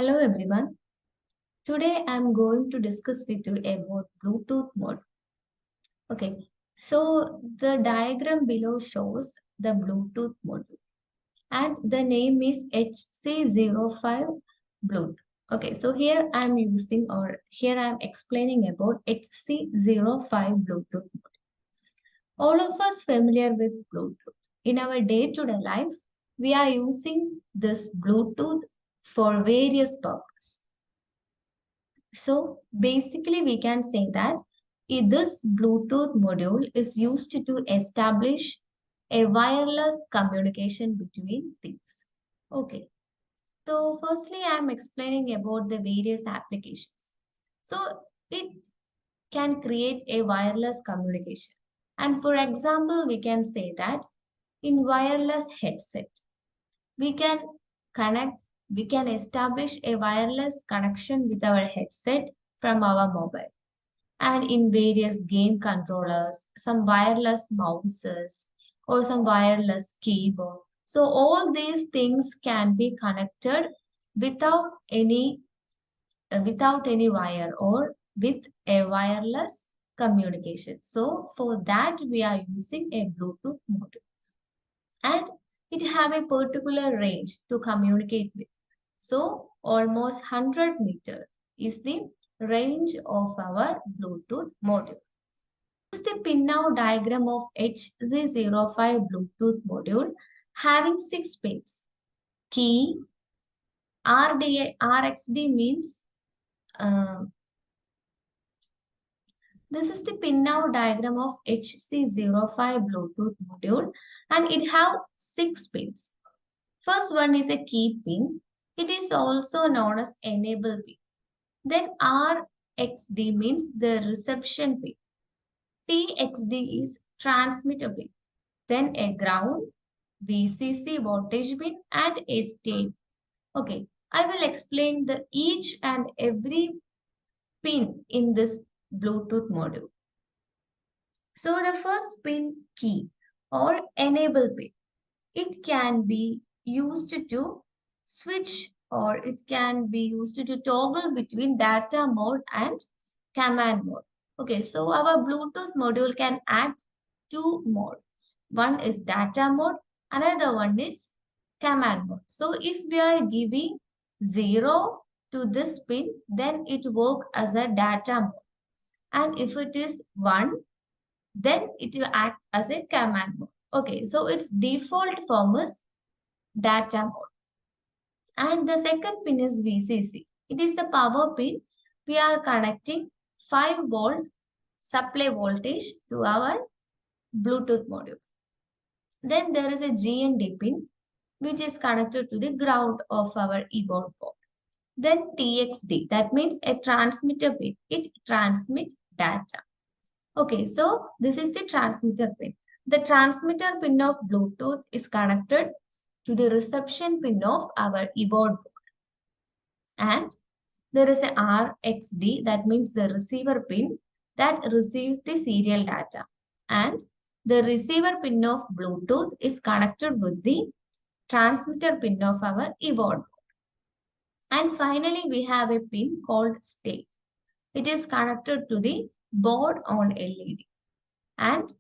Hello everyone. Today I'm going to discuss with you about Bluetooth mode. Okay, so the diagram below shows the Bluetooth module and the name is HC-05 Bluetooth. Okay, so here I'm explaining about HC-05 Bluetooth mode. All of us familiar with Bluetooth. In our day-to-day life, we are using this Bluetooth for various purposes. So basically we can say that this Bluetooth module is used to establish a wireless communication between things. Okay. So firstly, I'm explaining about the various applications. So it can create a wireless communication. And for example, we can say that in wireless headset, we can we can establish a wireless connection with our headset from our mobile. And in various game controllers, some wireless mouses, or some wireless keyboard. So all these things can be connected without any wire or with a wireless communication. So for that we are using a Bluetooth module. And it have a particular range to communicate with. So almost 100 meters is the range of our Bluetooth module. This is the pinout diagram of HC-05 Bluetooth module having 6 pins. Key, RXD means this is the pinout diagram of HC-05 Bluetooth module and it have 6 pins. First one is a key pin. It is also known as enable pin. Then RXD means the reception pin. TXD is transmitter pin. Then a ground, VCC voltage pin and a state. Okay, I will explain the each and every pin in this Bluetooth module. So the first pin, key or enable pin. It can be used to switch or it can be used to toggle between data mode and command mode. Okay, so our Bluetooth module can add 2 modes. One is data mode, another one is command mode. So if we are giving 0 to this pin, then it works as a data mode. And if it is 1, then it will act as a command mode. Okay, so its default form is data mode. And the second pin is VCC. It is the power pin. We are connecting 5-volt supply voltage to our Bluetooth module. Then there is a GND pin which is connected to the ground of our eBoard board. Then TXD, that means a transmitter pin. It transmits data. Okay, so this is the transmitter pin. The transmitter pin of Bluetooth is connected to the reception pin of our eBoard board. And there is a RXD, that means the receiver pin that receives the serial data. And the receiver pin of Bluetooth is connected with the transmitter pin of our eBoard board. And finally, we have a pin called state. It is connected to the board on LED. And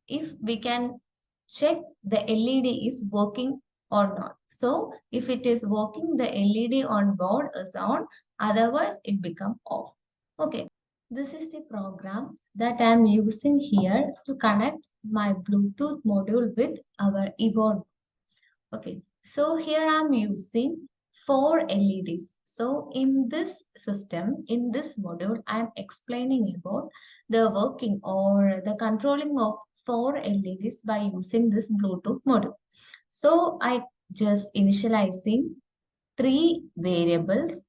if we can check the LED is working or not. So if it is working, the LED on board is on, otherwise it become off. Okay, this is the program that I am using here to connect my Bluetooth module with our eBoard. Okay, so here I am using 4 LEDs. So in this system, in this module, I am explaining about the working or the controlling of 4 LEDs by using this Bluetooth module. So I just initializing 3 variables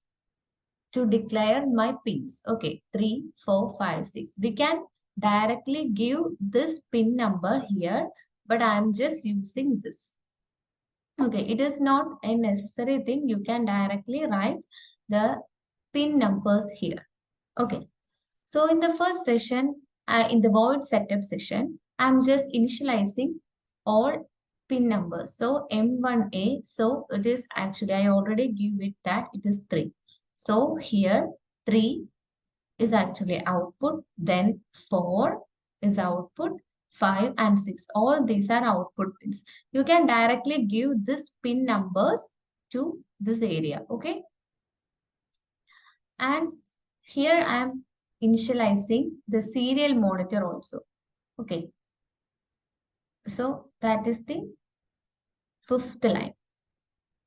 to declare my pins. Okay, 3, 4, 5, 6. We can directly give this pin number here, but I am just using this. Okay, it is not a necessary thing. You can directly write the pin numbers here. Okay, so in the first session, in the void setup session, I'm just initializing all pin numbers. So M1A, so it is actually, I already give it that it is 3. So here 3 is actually output, then 4 is output, 5 and 6. All these are output pins. You can directly give this pin numbers to this area, okay? And here I am initializing the serial monitor also, okay? So that is the 5th line.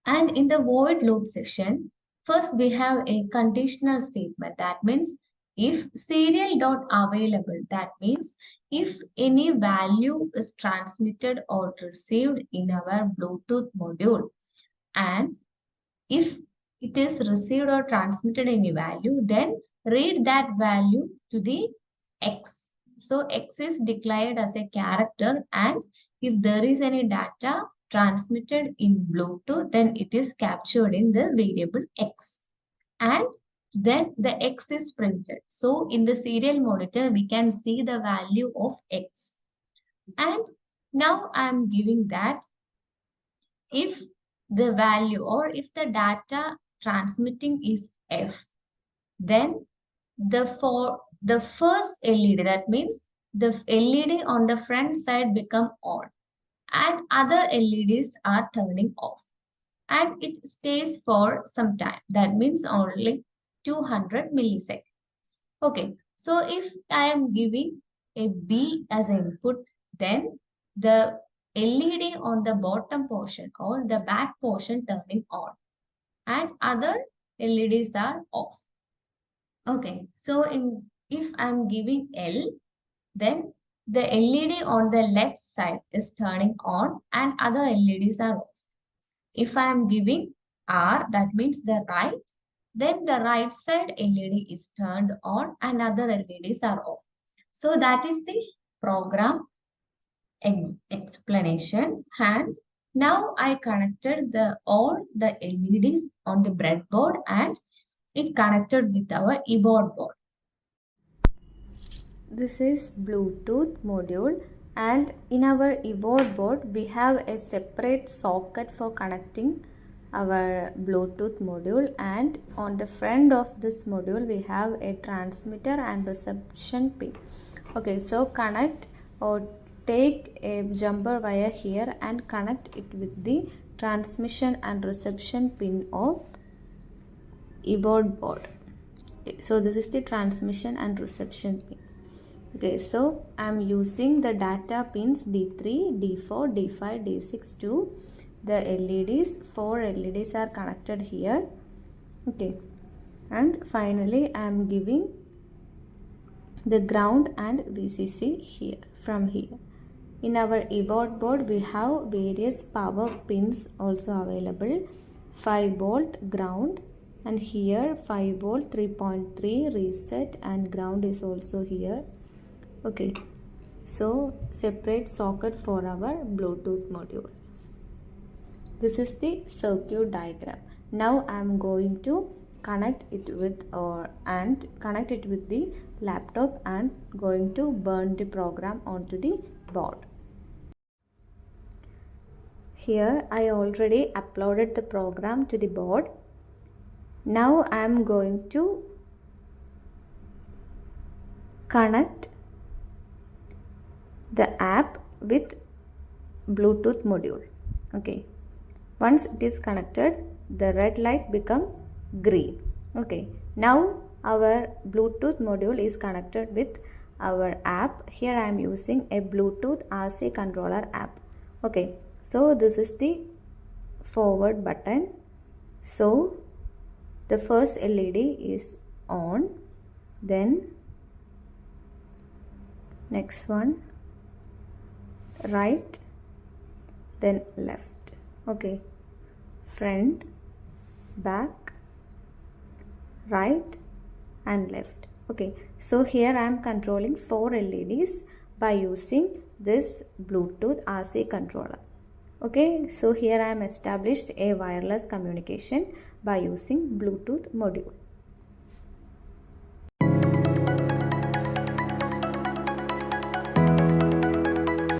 And in the void loop section, first we have a conditional statement. That means if serial dot available, that means if any value is transmitted or received in our Bluetooth module, and if it is received or transmitted any value, then read that value to the X. So X is declared as a character, and if there is any data transmitted in Bluetooth, then it is captured in the variable X. And then the X is printed. So in the serial monitor, we can see the value of X. And now I am giving that if the value or if the data transmitting is F, then the first LED, that means the LED on the front side become on and other LEDs are turning off, and it stays for some time. That means only 200 milliseconds. Okay, so if I am giving a B as input, then the LED on the bottom portion or the back portion turning on and other LEDs are off. Okay, so if I'm giving L, then the LED on the left side is turning on and other LEDs are off. If I am giving R, that means the right, then the right side LED is turned on and other LEDs are off. So that is the program explanation. And now I connected all the LEDs on the breadboard and it connected with our eBoard board. This is Bluetooth module, and in our eBoard board we have a separate socket for connecting our Bluetooth module, and on the front of this module we have a transmitter and reception pin. Okay, so connect or take a jumper wire here and connect it with the transmission and reception pin of eBoard board. Okay, so this is the transmission and reception pin. Okay, so I am using the data pins D3, D4, D5, D6 to the LEDs. 4 LEDs are connected here. Okay, and finally I am giving the ground and VCC here from here. In our eBoard board we have various power pins also available. 5 volt ground, and here 5 volt 3.3 reset and ground is also here. Okay, so separate socket for our Bluetooth module. This is the circuit diagram. Now I am going to connect it with the laptop and going to burn the program onto the board. Here I already uploaded the program to the board. Now I am going to connect the app with Bluetooth module. Okay, once it is connected, the red light become green. Okay, now our Bluetooth module is connected with our app. Here I am using a Bluetooth RC controller app. Okay, so this is the forward button. So the first LED is on, then next one right, then left. Okay, front, back, right and left. Okay, so here I am controlling 4 LEDs by using this Bluetooth RC controller. Okay, so here I am established a wireless communication by using Bluetooth module.